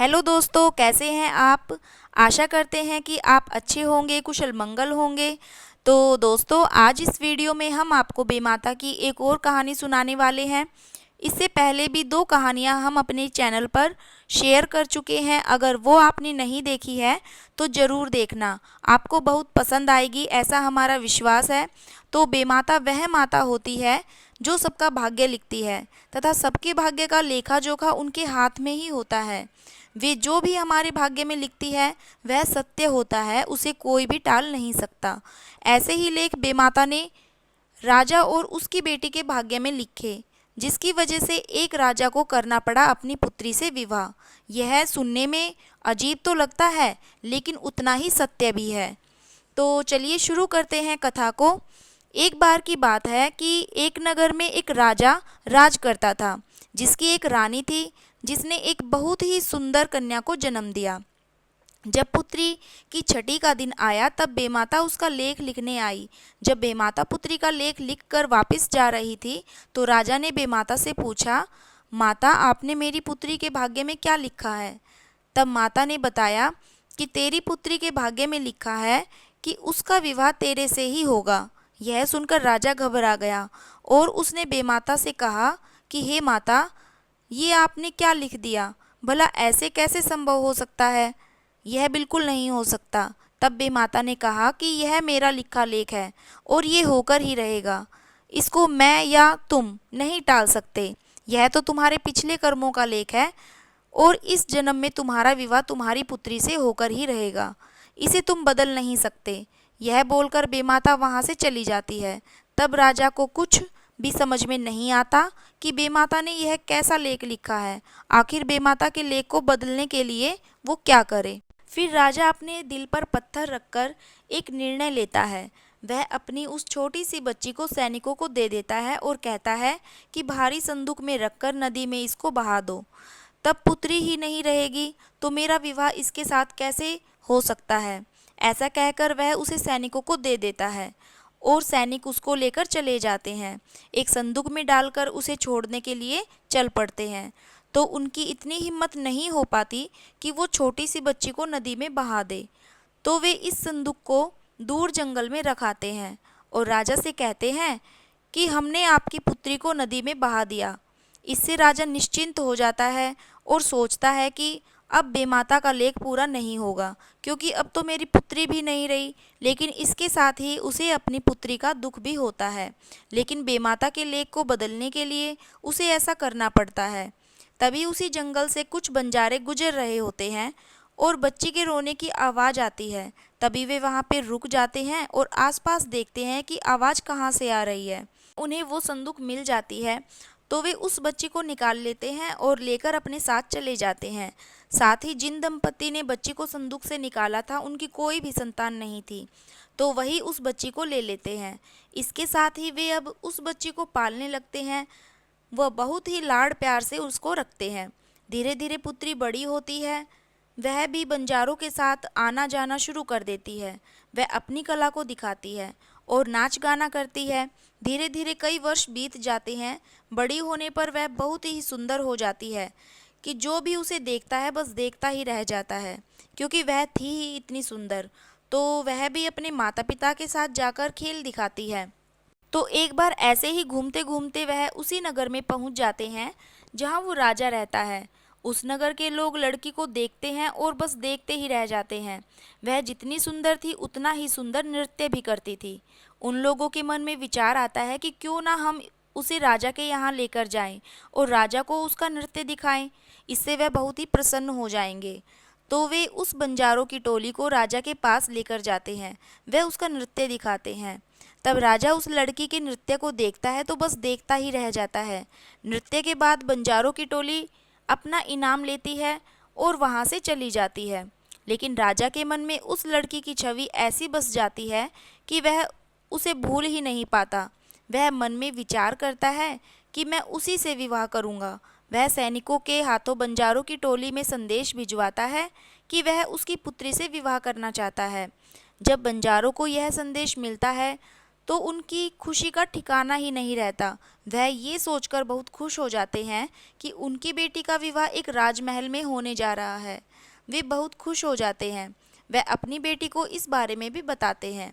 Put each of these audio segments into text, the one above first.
Hello दोस्तों, कैसे हैं आप। आशा करते हैं कि आप अच्छे होंगे, कुशल मंगल होंगे। तो दोस्तों, आज इस वीडियो में हम आपको बेमाता की एक और कहानी सुनाने वाले हैं। इससे पहले भी 2 कहानियां हम अपने चैनल पर शेयर कर चुके हैं। अगर वो आपने नहीं देखी है तो ज़रूर देखना, आपको बहुत पसंद आएगी, ऐसा हमारा विश्वास है। तो बेमाता वह माता होती है जो सबका भाग्य लिखती है तथा सबके भाग्य का लेखा जोखा उनके हाथ में ही होता है। वे जो भी हमारे भाग्य में लिखती है वह सत्य होता है, उसे कोई भी टाल नहीं सकता। ऐसे ही लेख बेमाता ने राजा और उसकी बेटी के भाग्य में लिखे, जिसकी वजह से एक राजा को करना पड़ा अपनी पुत्री से विवाह। यह सुनने में अजीब तो लगता है, लेकिन उतना ही सत्य भी है। तो चलिए शुरू करते हैं कथा को। एक बार की बात है कि एक नगर में एक राजा राज करता था, जिसकी एक रानी थी, जिसने एक बहुत ही सुंदर कन्या को जन्म दिया। जब पुत्री की छठी का दिन आया तब बेमाता उसका लेख लिखने आई। जब बेमाता पुत्री का लेख लिखकर वापस जा रही थी तो राजा ने बेमाता से पूछा, माता, आपने मेरी पुत्री के भाग्य में क्या लिखा है। तब माता ने बताया कि तेरी पुत्री के भाग्य में लिखा है कि उसका विवाह तेरे से ही होगा। यह सुनकर राजा घबरा गया और उसने बेमाता से कहा कि हे माता, ये आपने क्या लिख दिया। भला ऐसे कैसे संभव हो सकता है, यह बिल्कुल नहीं हो सकता। तब बेमाता ने कहा कि यह मेरा लिखा लेख है और ये होकर ही रहेगा। इसको मैं या तुम नहीं टाल सकते। यह तो तुम्हारे पिछले कर्मों का लेख है और इस जन्म में तुम्हारा विवाह तुम्हारी पुत्री से होकर ही रहेगा। इसे तुम बदल नहीं सकते। यह बोलकर बेमाता वहाँ से चली जाती है। तब राजा को कुछ भी समझ में नहीं आता कि बेमाता ने यह कैसा लेख लिखा है। आखिर बेमाता के लेख को बदलने के लिए वो क्या करे। फिर राजा अपने दिल पर पत्थर रखकर एक निर्णय लेता है। वह अपनी उस छोटी सी बच्ची को सैनिकों को दे देता है और कहता है कि भारी संदूक में रखकर नदी में इसको बहा दो। तब पुत्री ही नहीं रहेगी तो मेरा विवाह इसके साथ कैसे हो सकता है। ऐसा कहकर वह उसे सैनिकों को दे देता है और सैनिक उसको लेकर चले जाते हैं। एक संदूक में डालकर उसे छोड़ने के लिए चल पड़ते हैं, तो उनकी इतनी हिम्मत नहीं हो पाती कि वो छोटी सी बच्ची को नदी में बहा दे। तो वे इस संदूक को दूर जंगल में रखाते हैं और राजा से कहते हैं कि हमने आपकी पुत्री को नदी में बहा दिया। इससे राजा निश्चिंत हो जाता है और सोचता है कि अब बेमाता का लेख पूरा नहीं होगा, क्योंकि अब तो मेरी पुत्री भी नहीं रही। लेकिन इसके साथ ही उसे अपनी पुत्री का दुख भी होता है। लेकिन बेमाता के लेख को बदलने के लिए उसे ऐसा करना पड़ता है। तभी उसी जंगल से कुछ बंजारे गुजर रहे होते हैं और बच्ची के रोने की आवाज़ आती है। तभी वे वहाँ पे रुक जाते हैं और आसपास देखते हैं कि आवाज़ कहाँ से आ रही है। उन्हें वो संदूक मिल जाती है, तो वे उस बच्ची को निकाल लेते हैं और लेकर अपने साथ चले जाते हैं। साथ ही जिन दंपति ने बच्ची को संदूक से निकाला था उनकी कोई भी संतान नहीं थी, तो वही उस बच्ची को ले लेते हैं। इसके साथ ही वे अब उस बच्ची को पालने लगते हैं। वह बहुत ही लाड़ प्यार से उसको रखते हैं। धीरे धीरे पुत्री बड़ी होती है। वह भी बंजारों के साथ आना जाना शुरू कर देती है। वह अपनी कला को दिखाती है और नाच गाना करती है। धीरे धीरे कई वर्ष बीत जाते हैं। बड़ी होने पर वह बहुत ही सुंदर हो जाती है कि जो भी उसे देखता है बस देखता ही रह जाता है, क्योंकि वह थी ही इतनी सुंदर। तो वह भी अपने माता पिता के साथ जाकर खेल दिखाती है। तो एक बार ऐसे ही घूमते घूमते वह उसी नगर में पहुंच जाते हैं जहां वो राजा रहता है। उस नगर के लोग लड़की को देखते हैं और बस देखते ही रह जाते हैं। वह जितनी सुंदर थी उतना ही सुंदर नृत्य भी करती थी। उन लोगों के मन में विचार आता है कि क्यों ना हम उसे राजा के यहाँ लेकर जाएं और राजा को उसका नृत्य दिखाएं। इससे वह बहुत ही प्रसन्न हो जाएंगे। तो वे उस बंजारों की टोली को राजा के पास लेकर जाते हैं। वह उसका नृत्य दिखाते हैं। तब राजा उस लड़की के नृत्य को देखता है तो बस देखता ही रह जाता है। नृत्य के बाद बंजारों की टोली अपना इनाम लेती है और वहाँ से चली जाती है। लेकिन राजा के मन में उस लड़की की छवि ऐसी बस जाती है कि वह उसे भूल ही नहीं पाता। वह मन में विचार करता है कि मैं उसी से विवाह करूँगा। वह सैनिकों के हाथों बंजारों की टोली में संदेश भिजवाता है कि वह उसकी पुत्री से विवाह करना चाहता है। जब बंजारों को यह संदेश मिलता है तो उनकी खुशी का ठिकाना ही नहीं रहता। वह ये सोचकर बहुत खुश हो जाते हैं कि उनकी बेटी का विवाह एक राजमहल में होने जा रहा है। वे बहुत खुश हो जाते हैं। वह अपनी बेटी को इस बारे में भी बताते हैं।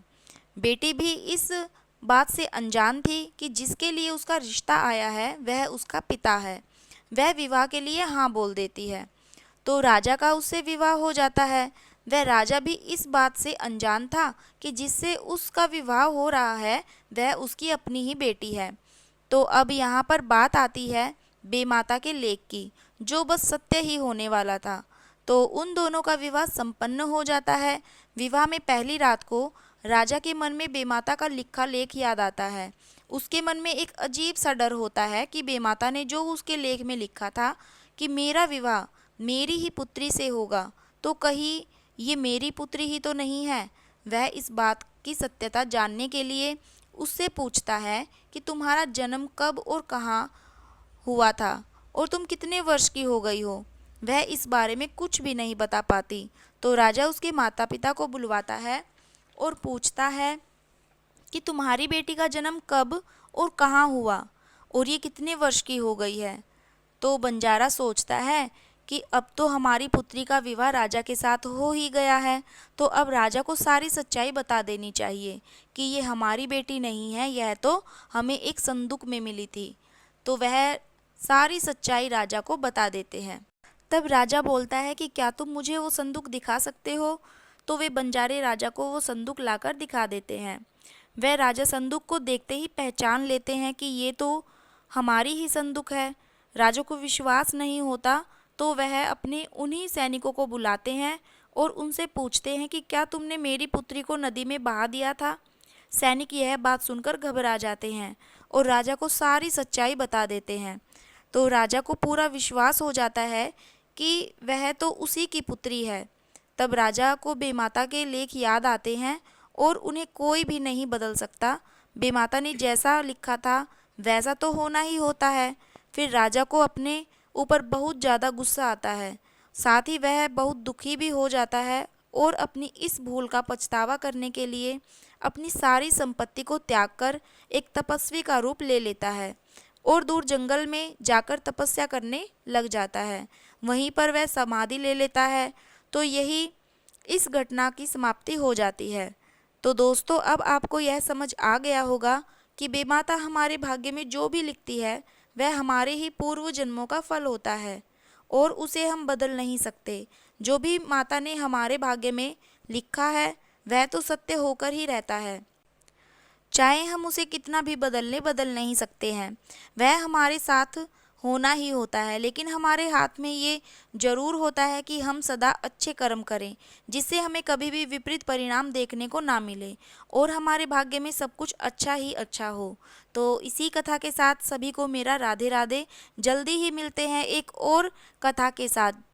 बेटी भी इस बात से अनजान थी कि जिसके लिए उसका रिश्ता आया है वह उसका पिता है। वह विवाह के लिए हाँ बोल देती है। तो राजा का उससे विवाह हो जाता है। वह राजा भी इस बात से अनजान था कि जिससे उसका विवाह हो रहा है वह उसकी अपनी ही बेटी है। तो अब यहाँ पर बात आती है बेमाता के लेख की, जो बस सत्य ही होने वाला था। तो उन दोनों का विवाह संपन्न हो जाता है। विवाह में पहली रात को राजा के मन में बेमाता का लिखा लेख याद आता है। उसके मन में एक अजीब सा डर होता है कि बेमाता ने जो उसके लेख में लिखा था कि मेरा विवाह मेरी ही पुत्री से होगा, तो कहीं ये मेरी पुत्री ही तो नहीं है। वह इस बात की सत्यता जानने के लिए उससे पूछता है कि तुम्हारा जन्म कब और कहाँ हुआ था और तुम कितने वर्ष की हो गई हो। वह इस बारे में कुछ भी नहीं बता पाती। तो राजा उसके माता पिता को बुलवाता है और पूछता है कि तुम्हारी बेटी का जन्म कब और कहाँ हुआ और ये कितने वर्ष की हो गई है। तो बंजारा सोचता है कि अब तो हमारी पुत्री का विवाह राजा के साथ हो ही गया है, तो अब राजा को सारी सच्चाई बता देनी चाहिए कि ये हमारी बेटी नहीं है, यह तो हमें एक संदूक में मिली थी। तो वह सारी सच्चाई राजा को बता देते हैं। तब राजा बोलता है कि क्या तुम मुझे वो संदूक दिखा सकते हो। तो वे बंजारे राजा को वो संदूक लाकर दिखा देते हैं। वह राजा संदूक को देखते ही पहचान लेते हैं कि ये तो हमारी ही संदूक है। राजा को विश्वास नहीं होता, तो वह अपने उन्हीं सैनिकों को बुलाते हैं और उनसे पूछते हैं कि क्या तुमने मेरी पुत्री को नदी में बहा दिया था। सैनिक यह बात सुनकर घबरा जाते हैं और राजा को सारी सच्चाई बता देते हैं। तो राजा को पूरा विश्वास हो जाता है कि वह तो उसी की पुत्री है। तब राजा को बेमाता के लेख याद आते हैं और उन्हें कोई भी नहीं बदल सकता। बेमाता ने जैसा लिखा था वैसा तो होना ही होता है। फिर राजा को अपने ऊपर बहुत ज़्यादा गुस्सा आता है। साथ ही वह बहुत दुखी भी हो जाता है और अपनी इस भूल का पछतावा करने के लिए अपनी सारी संपत्ति को त्याग कर एक तपस्वी का रूप ले लेता है और दूर जंगल में जाकर तपस्या करने लग जाता है। वहीं पर वह समाधि ले लेता है। तो यही इस घटना की समाप्ति हो जाती है। तो दोस्तों, अब आपको यह समझ आ गया होगा कि बेमाता हमारे भाग्य में जो भी लिखती है वह हमारे ही पूर्व जन्मों का फल होता है और उसे हम बदल नहीं सकते। जो भी माता ने हमारे भाग्य में लिखा है वह तो सत्य होकर ही रहता है। चाहे हम उसे कितना भी बदल नहीं सकते हैं, वह हमारे साथ होना ही होता है। लेकिन हमारे हाथ में ये जरूर होता है कि हम सदा अच्छे कर्म करें, जिससे हमें कभी भी विपरीत परिणाम देखने को ना मिले और हमारे भाग्य में सब कुछ अच्छा ही अच्छा हो। तो इसी कथा के साथ सभी को मेरा राधे राधे। जल्दी ही मिलते हैं एक और कथा के साथ।